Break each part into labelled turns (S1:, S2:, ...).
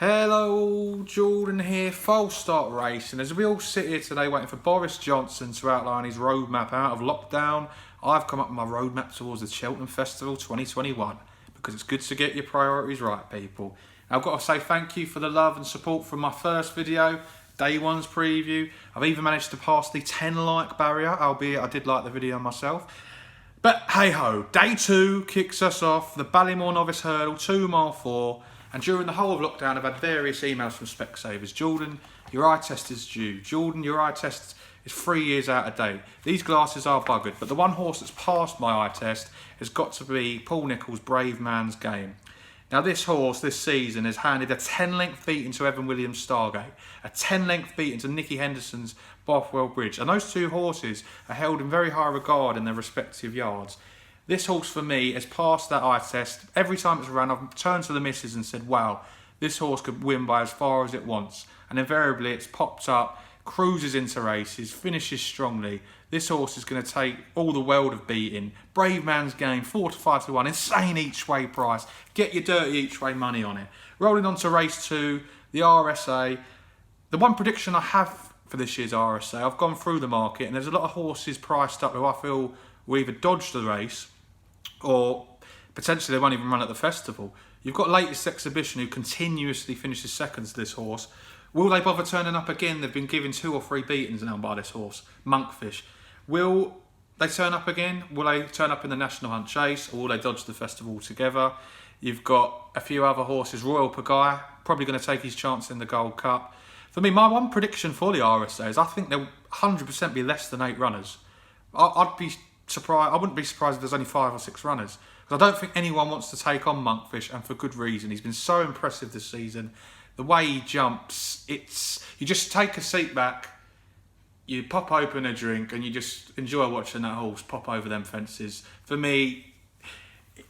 S1: Hello, Jordan here, false start racing. As we all sit here today waiting for Boris Johnson to outline his roadmap out of lockdown, I've come up with my roadmap towards the Cheltenham Festival 2021 because it's good to get your priorities right, people. Now, I've got to say thank you for the love and support from my first video, day one's preview. I've even managed to pass the 10 like barrier, albeit I did like the video myself. But hey ho, day two kicks us off, the Ballymore Novice Hurdle, 2 mile 4. And during the whole of lockdown, I've had various emails from Specsavers. Jordan, your eye test is due. Jordan, your eye test is 3 years out of date. These glasses are buggered, but the one horse that's passed my eye test has got to be Paul Nicholls' Brave Man's Game. Now, this horse this season has handed a 10-length beating to Evan Williams' Stargate, a 10-length beating to Nicky Henderson's Bothwell Bridge, and those two horses are held in very high regard in their respective yards. This horse for me has passed that eye test. Every time it's run, I've turned to the missus and said, wow, this horse could win by as far as it wants. And invariably it's popped up, cruises into races, finishes strongly. This horse is going to take all the world of beating. Brave Man's Game, 4 to 5 to 1, insane each way price. Get your dirty each way money on it. Rolling on to race 2, the RSA. The one prediction I have for this year's RSA, I've gone through the market and there's a lot of horses priced up who I feel will either dodge the race or potentially they won't even run at the festival. You've got Latest Exhibition who continuously finishes seconds to this horse. Will they bother turning up again? They've been given 2 or 3 beatings now by this horse, Monkfish. Will they turn up again? Will they turn up in the National Hunt Chase, or will they dodge the festival altogether? You've got a few other horses. Royal Pagaille, probably going to take his chance in the Gold Cup. For me, my one prediction for the RSA is I think there'll 100% be less than 8 runners. I'd be surprised. I wouldn't be surprised if there's only 5 or 6 runners, because I don't think anyone wants to take on Monkfish, and for good reason. He's been so impressive this season. The way he jumps, you just take a seat back, you pop open a drink, and you just enjoy watching that horse pop over them fences. For me,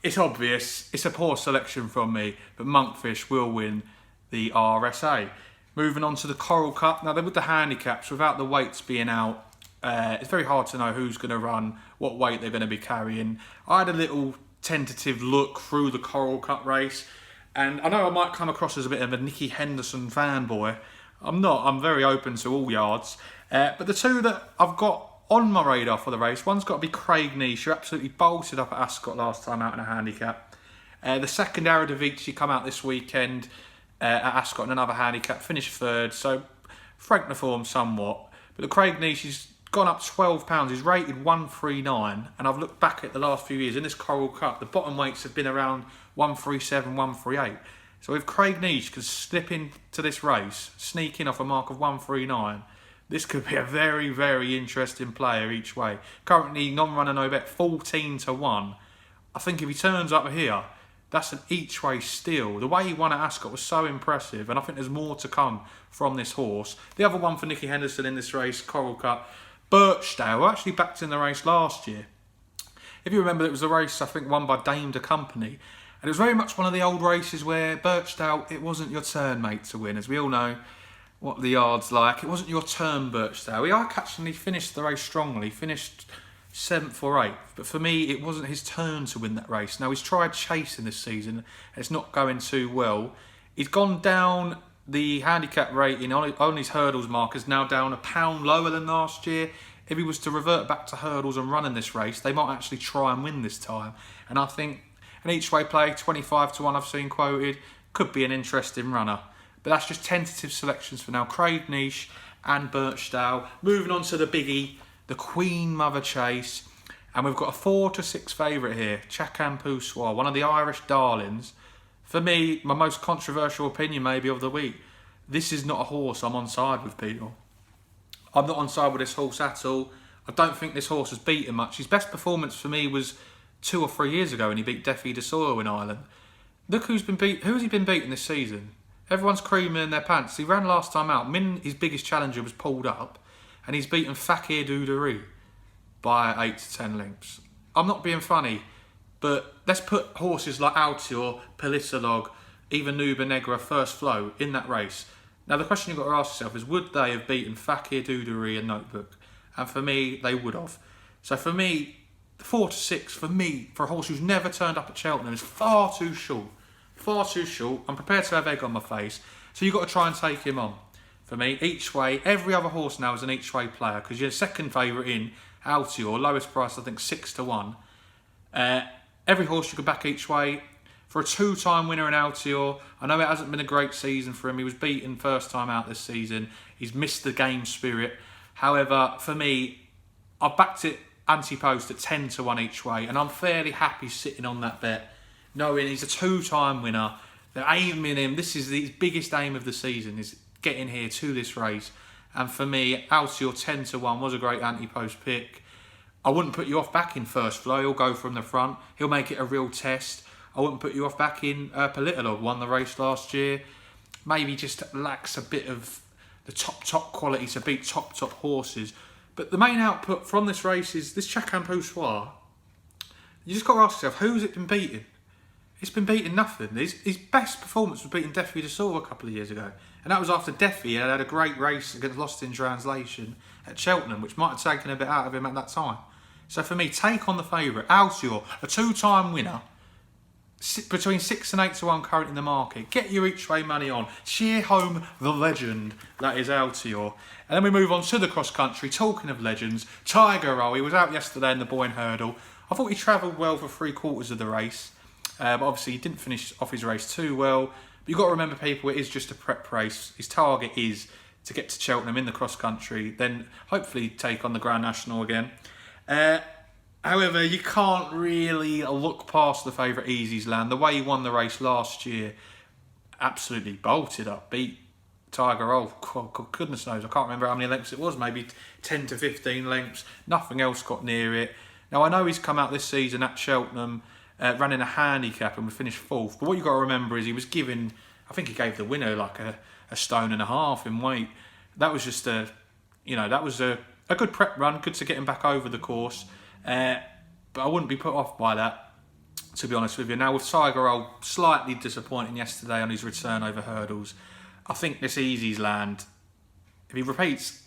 S1: it's obvious. It's a poor selection from me, but Monkfish will win the RSA. Moving on to the Coral Cup. Now, with the handicaps, without the weights being out, it's very hard to know who's going to run, what weight they're going to be carrying. I had a little tentative look through the Coral Cup race, and I know I might come across as a bit of a Nicky Henderson fanboy. I'm not. I'm very open to all yards. But the two that I've got on my radar for the race, one's got to be Craig Niche, who absolutely bolted up at Ascot last time out in a handicap. The second Eredivisie come out this weekend at Ascot in another handicap, finished 3rd, so franked the form somewhat. But the Craig Niche is gone up £12. He's rated 139, and I've looked back at the last few years in this Coral Cup. The bottom weights have been around 137, 138. So if Craig Niche can slip into this race, sneak in off a mark of 139, this could be a very, very interesting player each way. Currently, non-runner no bet 14 to 1. I think if he turns up here, that's an each way steal. The way he won at Ascot was so impressive, and I think there's more to come from this horse. The other one for Nicky Henderson in this race, Coral Cup, Birchdale, actually backed in the race last year. If you remember, it was a race, I think, won by Dame de Company. And it was very much one of the old races where Birchdale, it wasn't your turn, mate, to win. As we all know what the yard's like. It wasn't your turn, Birchdale. He actually finished the race strongly, finished 7th or 8th. But for me, it wasn't his turn to win that race. Now, he's tried chasing this season, and it's not going too well. He's gone down. The handicap rating on his hurdles mark is now down £1 lower than last year. If he was to revert back to hurdles and run in this race, they might actually try and win this time. And I think an each way play, 25 to 1 I've seen quoted, could be an interesting runner. But that's just tentative selections for now. Craig Niche and Birchdale. Moving on to the biggie, the Queen Mother Chase. And we've got a 4 to 6 favourite here, Chacun Poussoir, one of the Irish darlings. For me, my most controversial opinion maybe of the week, this is not a horse I'm on side with, people. I'm not on side with this horse at all. I don't think this horse has beaten much. His best performance for me was 2 or 3 years ago when he beat Defi de Soil in Ireland. Look who's been beat. Who's he been beating this season? Everyone's creaming in their pants. He ran last time out. His biggest challenger was pulled up, and he's beaten Fakir Dudery by 8 to 10 lengths. I'm not being funny. But let's put horses like Altior, Politolog, even Nuba Negra first flow in that race. Now the question you've got to ask yourself is, would they have beaten Fakir Dudery and Notebook? And for me, they would have. So for me, 4 to 6, for me, for a horse who's never turned up at Cheltenham, is far too short. far too short. I'm prepared to have egg on my face. So you've got to try and take him on. For me, each way, every other horse now is an each way player because your second favourite in, Altior, lowest price I think 6-1. Every horse you could back each way. For a 2-time winner in Altior, I know it hasn't been a great season for him. He was beaten first time out this season. He's missed the game spirit. However, for me, I've backed it anti-post at 10-1 each way, and I'm fairly happy sitting on that bet, knowing he's a 2-time winner. They're aiming him. This is the biggest aim of the season, is getting here to this race. And for me, Altior 10-1 was a great anti-post pick. I wouldn't put you off backing First Flow. He'll go from the front. He'll make it a real test. I wouldn't put you off backing Politolog. Won the race last year. Maybe just lacks a bit of the top quality to beat top horses. But the main output from this race is this Chacun Poussoir. You just got to ask yourself, who's it been beating? It's been beating nothing. His best performance was beating Defi de Saw a couple of years ago. And that was after Defi had a great race against Lost in Translation at Cheltenham, which might have taken a bit out of him at that time. So for me, take on the favourite, Altior, a 2-time winner, between 6 and 8-1 current in the market. Get your each way money on. Cheer home the legend that is Altior. And then we move on to the cross country. Talking of legends, Tiger Roll. He was out yesterday in the Boyne Hurdle. I thought he travelled well for 3/4 of the race. But obviously he didn't finish off his race too well. But you've got to remember, people, it is just a prep race. His target is to get to Cheltenham in the cross country, then hopefully take on the Grand National again. However, you can't really look past the favourite Easy's Land. The way he won the race last year, absolutely bolted up, beat Tiger Roll. Goodness knows, I can't remember how many lengths it was, maybe 10 to 15 lengths. Nothing else got near it. Now, I know he's come out this season at Cheltenham, ran in a handicap and we finished 4th. But what you've got to remember is he was given, I think he gave the winner like a 1.5 stone in weight. That was just that was a good prep run, good to get him back over the course. But I wouldn't be put off by that, to be honest with you. Now, with Tiger Roll slightly disappointing yesterday on his return over hurdles, I think this Easy's Land, if he repeats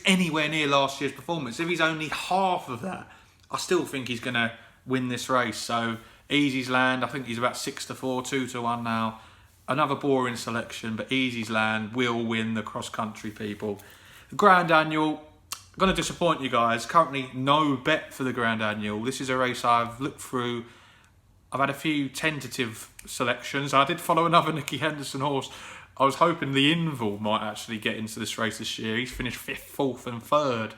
S1: anywhere near last year's performance, if he's only half of that, I still think he's going to win this race. So Easy's Land, I think he's about 6-4, 2-1 now. Another boring selection, but Easy's Land will win the cross country, people. The Grand Annual, I'm going to disappoint you guys. Currently no bet for the Grand Annual. This is a race I've looked through. I've had a few tentative selections. I did follow another Nicky Henderson horse. I was hoping the Inval might actually get into this race this year. He's finished 5th, 4th and 3rd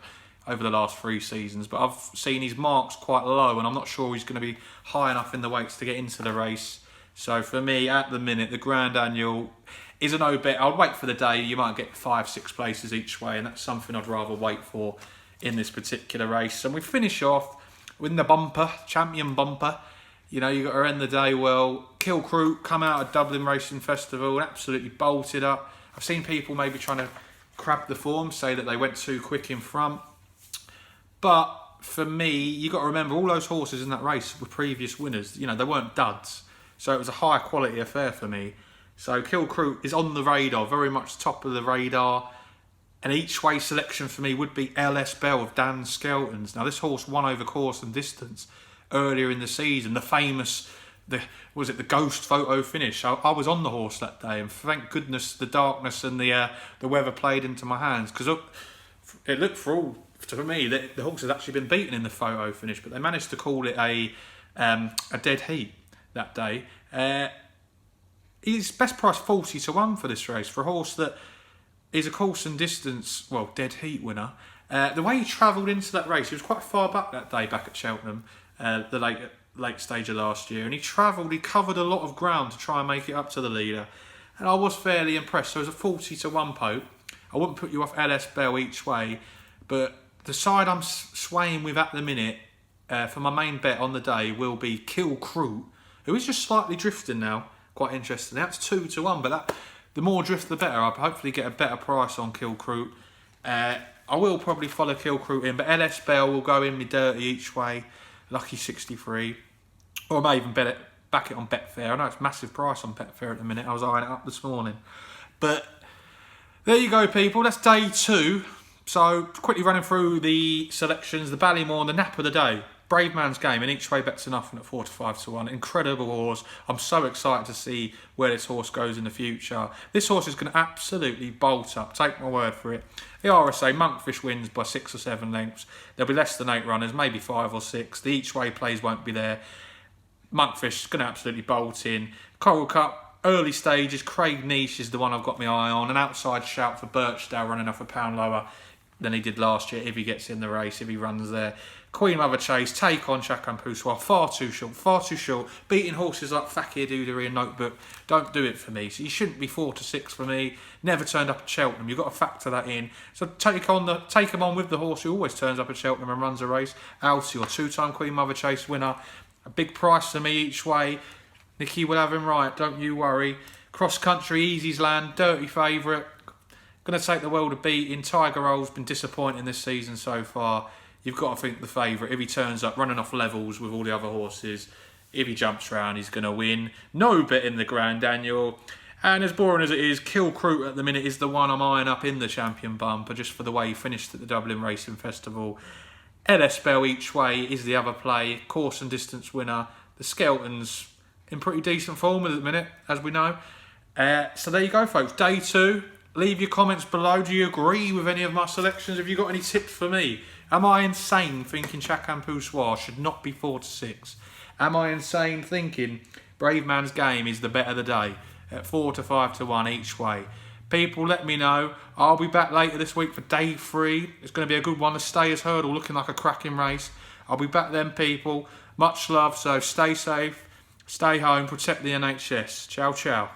S1: over the last 3 seasons. But I've seen his marks quite low and I'm not sure he's going to be high enough in the weights to get into the race. So for me, at the minute, the Grand Annual is a no bet. I'll wait for the day. You might get 5-6 places each way, and that's something I'd rather wait for in this particular race. And we finish off with the bumper, champion bumper. You know, you've got to end the day well. Kilcrew come out of Dublin Racing Festival and absolutely bolted up. I've seen people maybe trying to crab the form, say that they went too quick in front. But for me, you've got to remember all those horses in that race were previous winners. You know, they weren't duds. So it was a high quality affair for me. So Kilcrew is on the radar, very much top of the radar. An each way selection for me would be LS Bell of Dan Skelton's. Now this horse won over course and distance earlier in the season. The famous, the ghost photo finish. I was on the horse that day, and thank goodness the darkness and the weather played into my hands, because it looked for me that the horse had actually been beaten in the photo finish, but they managed to call it a dead heat that day. He's best price 40-1 for this race for a horse that is a course and distance, dead heat winner. The way he travelled into that race, he was quite far back that day, back at Cheltenham, the late stage of last year, and he covered a lot of ground to try and make it up to the leader, and I was fairly impressed. So as a 40-1 pope, I wouldn't put you off LS Bell each way, but the side I'm swaying with at the minute for my main bet on the day will be Kilcrew, who is just slightly drifting now. Quite interesting. That's 2-1, but the more drift the better. I'll hopefully get a better price on Kilcrew. I will probably follow Kilcrew in, but LS Bell will go in me dirty each way. Lucky 63. Or I may even back it on Betfair. I know it's massive price on Betfair at the minute. I was eyeing it up this morning. But there you go, people. That's day 2. So quickly running through the selections, the Ballymore and the nap of the day. Brave Man's Game, and each way bet to nothing at 4 to 5 to 1. Incredible horse. I'm so excited to see where this horse goes in the future. This horse is going to absolutely bolt up. Take my word for it. The RSA, Monkfish wins by 6 or 7 lengths. There'll be less than 8 runners, maybe 5 or 6. The each way plays won't be there. Monkfish is going to absolutely bolt in. Coral Cup, early stages. Craig Niche is the one I've got my eye on. An outside shout for Birchdale, running off a pound lower than he did last year if he gets in the race, if he runs there. Queen Mother Chase, take on Cheltenham Festival, far too short. Beating horses like Fakir Doodery and Notebook, don't do it for me. So you shouldn't be 4 to 6 for me. Never turned up at Cheltenham. You've got to factor that in. So take him on with the horse who always turns up at Cheltenham and runs a race. Alty, or 2-time Queen Mother Chase winner. A big price to me each way. Nicky will have him right, don't you worry. Cross country, Easy's Land, dirty favourite. Going to take the world a beating. Tiger Roll's been disappointing this season so far. You've got to think the favourite. If he turns up running off levels with all the other horses, if he jumps around, he's going to win. No bet in the Grand Annual. And as boring as it is, Kilcroot at the minute is the one I'm eyeing up in the champion bumper, just for the way he finished at the Dublin Racing Festival. LS Bell each way is the other play. Course and distance winner. The Skelton's in pretty decent form at the minute, as we know. So there you go, folks. Day 2. Leave your comments below. Do you agree with any of my selections? Have you got any tips for me? Am I insane thinking Cheltenham Festival should not be 4 to 6? Am I insane thinking Brave Man's Game is the bet of the day at 4 to 5 to 1 each way? People, let me know. I'll be back later this week for day 3. It's going to be a good one. The Stayers Hurdle looking like a cracking race. I'll be back then, people. Much love, so stay safe, stay home, protect the NHS. Ciao, ciao.